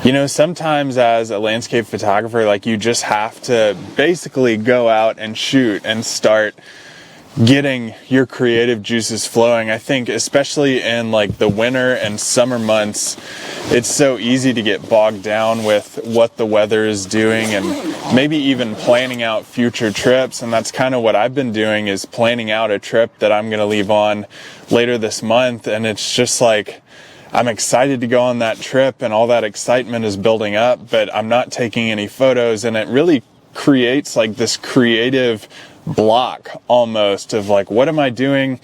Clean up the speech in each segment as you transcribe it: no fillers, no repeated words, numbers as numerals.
You know, sometimes as a landscape photographer, like, you just have to basically go out and shoot and start getting your creative juices flowing. I think especially in like the winter and summer months, it's so easy to get bogged down with what the weather is doing and maybe even planning out future trips. And that's kind of what I've been doing, is planning out a trip that I'm going to leave on later this month. And it's just like, I'm excited to go on that trip and all that excitement is building up, but I'm not taking any photos, and it really creates like this creative block almost of like, what am I doing?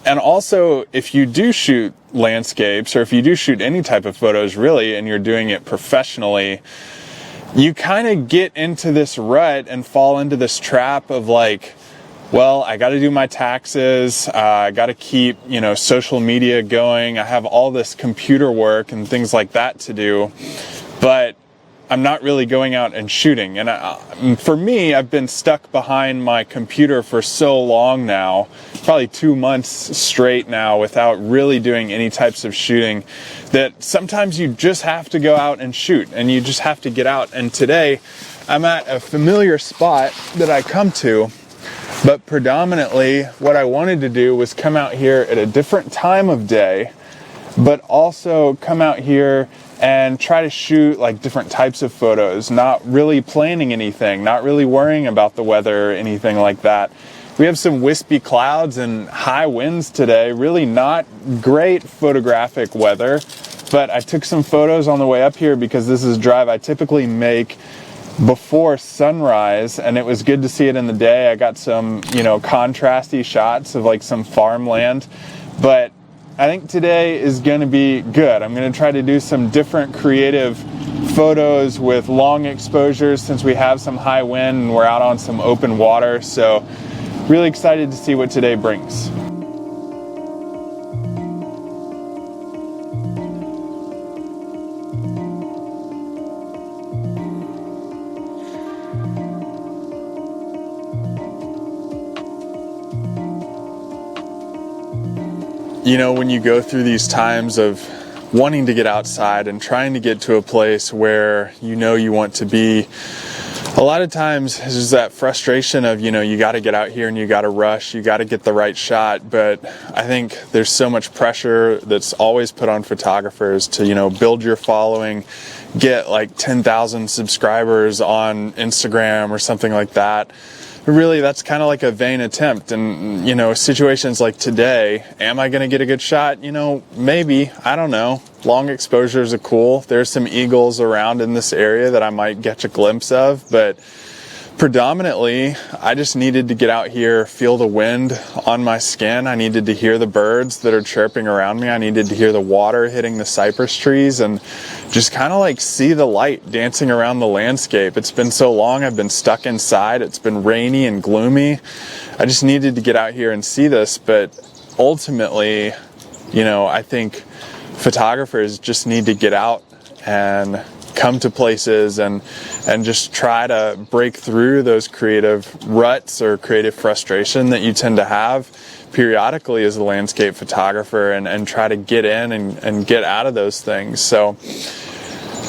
And also, if you do shoot landscapes, or if you do shoot any type of photos really, and you're doing it professionally, you kind of get into this rut and fall into this trap of like, well, I got to do my taxes, I got to keep, social media going, I have all this computer work and things like that to do, but I'm not really going out and shooting. And for me, I've been stuck behind my computer for so long now, probably 2 months straight now, without really doing any types of shooting, that sometimes you just have to go out and shoot, and you just have to get out. And today, I'm at a familiar spot that I come to, but predominantly what I wanted to do was come out here at a different time of day, but also come out here and try to shoot like different types of photos, not really planning anything, not really worrying about the weather or anything like that. We have some wispy clouds and high winds today, really not great photographic weather, but I took some photos on the way up here because this is a drive I typically make before sunrise, and it was good to see it in the day. I got some, contrasty shots of like some farmland, but I think today is going to be good. I'm going to try to do some different creative photos with long exposures since we have some high wind and we're out on some open water. So really excited to see what today brings. When you go through these times of wanting to get outside and trying to get to a place where you want to be, a lot of times there's that frustration of, you got to get out here and you got to rush, you got to get the right shot. But I think there's so much pressure that's always put on photographers to, build your following, get like 10,000 subscribers on Instagram or something like that. Really, that's kind of like a vain attempt. And, situations like today, am I going to get a good shot? Maybe, I don't know. Long exposures are cool. There's some eagles around in this area that I might catch a glimpse of, but predominantly, I just needed to get out here, feel the wind on my skin. I needed to hear the birds that are chirping around me. I needed to hear the water hitting the cypress trees and just kind of like see the light dancing around the landscape. It's been so long. I've been stuck inside. It's been rainy and gloomy. I just needed to get out here and see this. But ultimately, I think photographers just need to get out and come to places and just try to break through those creative ruts or creative frustration that you tend to have periodically as a landscape photographer, and try to get in and get out of those things. So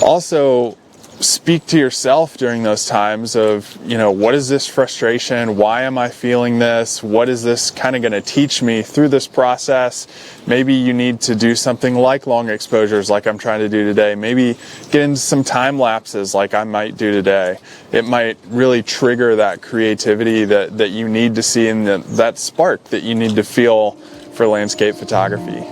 also speak to yourself during those times of, what is this frustration? Why am I feeling this? What is this kind of going to teach me through this process? Maybe you need to do something like long exposures like I'm trying to do today. Maybe get into some time lapses like I might do today. It might really trigger that creativity that you need to see, and that spark that you need to feel for landscape photography.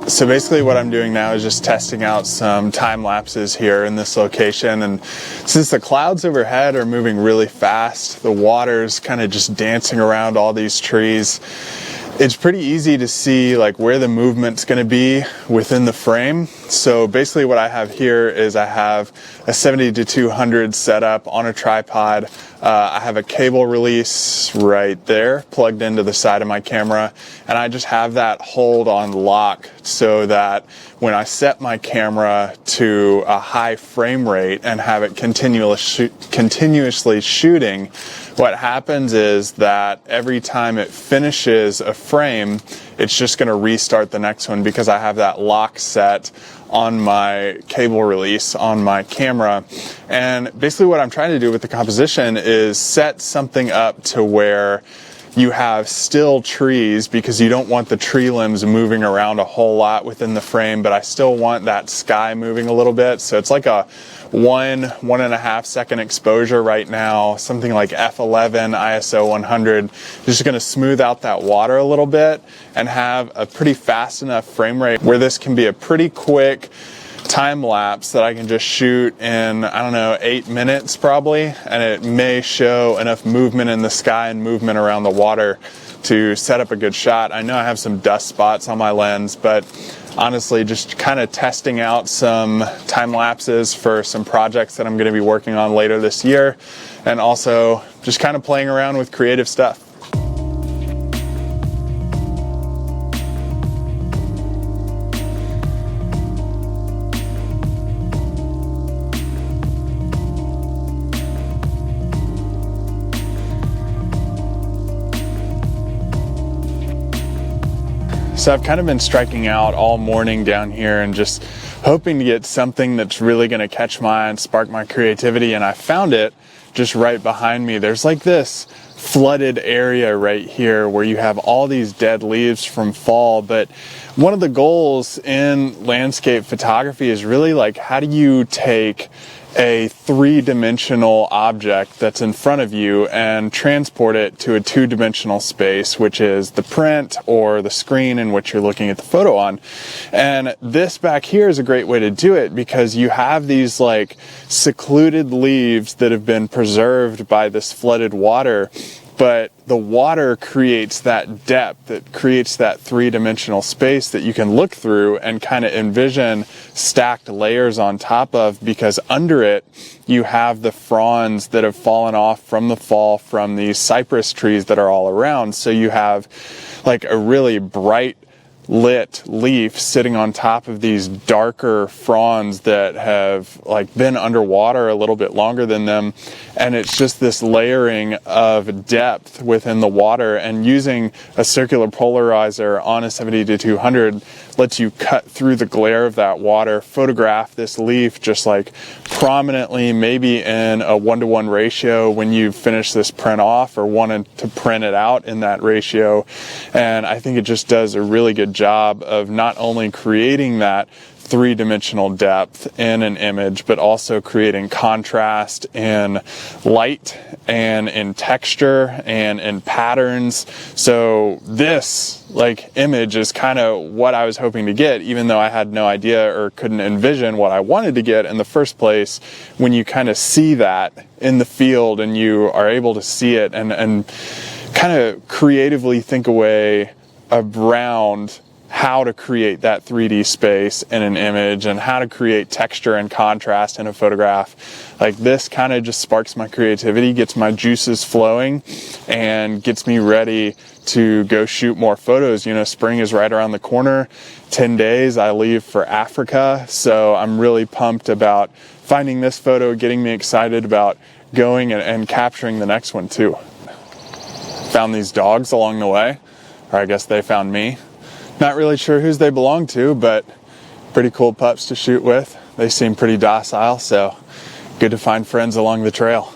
So basically what I'm doing now is just testing out some time lapses here in this location, and since the clouds overhead are moving really fast, the water's kind of just dancing around all these trees, it's pretty easy to see like where the movement's going to be within the frame. So basically what I have here is I have a 70-200 set up on a tripod. I have a cable release right there plugged into the side of my camera, and I just have that hold on lock so that when I set my camera to a high frame rate and have it continuously shooting, what happens is that every time it finishes a frame, it's just going to restart the next one because I have that lock set on my cable release on my camera. And basically what I'm trying to do with the composition is set something up to where you have still trees, because you don't want the tree limbs moving around a whole lot within the frame, but I still want that sky moving a little bit. So it's like a 1.5 second exposure right now, something like f11 ISO 100. Just going to smooth out that water a little bit and have a pretty fast enough frame rate where this can be a pretty quick time lapse that I can just shoot in, I don't know, 8 minutes probably, and it may show enough movement in the sky and movement around the water to set up a good shot. I know I have some dust spots on my lens, but honestly just kind of testing out some time lapses for some projects that I'm going to be working on later this year, and also just kind of playing around with creative stuff. So I've kind of been striking out all morning down here and just hoping to get something that's really going to catch my eye and spark my creativity, and I found it just right behind me. There's like this flooded area right here where you have all these dead leaves from fall, but one of the goals in landscape photography is really like, how do you take a three-dimensional object that's in front of you and transport it to a two-dimensional space, which is the print or the screen in which you're looking at the photo on. And this back here is a great way to do it, because you have these like secluded leaves that have been preserved by this flooded water, but the water creates that depth, it creates that three-dimensional space that you can look through and kind of envision stacked layers on top of, because under it you have the fronds that have fallen off from the fall from these cypress trees that are all around. So you have like a really bright lit leaf sitting on top of these darker fronds that have like been underwater a little bit longer than them, and it's just this layering of depth within the water. And using a circular polarizer on a 70-200 lets you cut through the glare of that water, photograph this leaf just like prominently, maybe in a 1-to-1 ratio when you finish this print off or wanted to print it out in that ratio. And I think it just does a really good job of not only creating that three-dimensional depth in an image, but also creating contrast in light and in texture and in patterns. So this like image is kind of what I was hoping to get, even though I had no idea or couldn't envision what I wanted to get in the first place. When you kind of see that in the field and you are able to see it and kind of creatively think away around how to create that 3D space in an image and how to create texture and contrast in a photograph. Like this kind of just sparks my creativity, gets my juices flowing, and gets me ready to go shoot more photos. You know, spring is right around the corner. 10 days I leave for Africa, so I'm really pumped about finding this photo, getting me excited about going and capturing the next one too. Found these dogs along the way, or I guess they found me. Not really sure whose they belong to, but pretty cool pups to shoot with. They seem pretty docile, so good to find friends along the trail.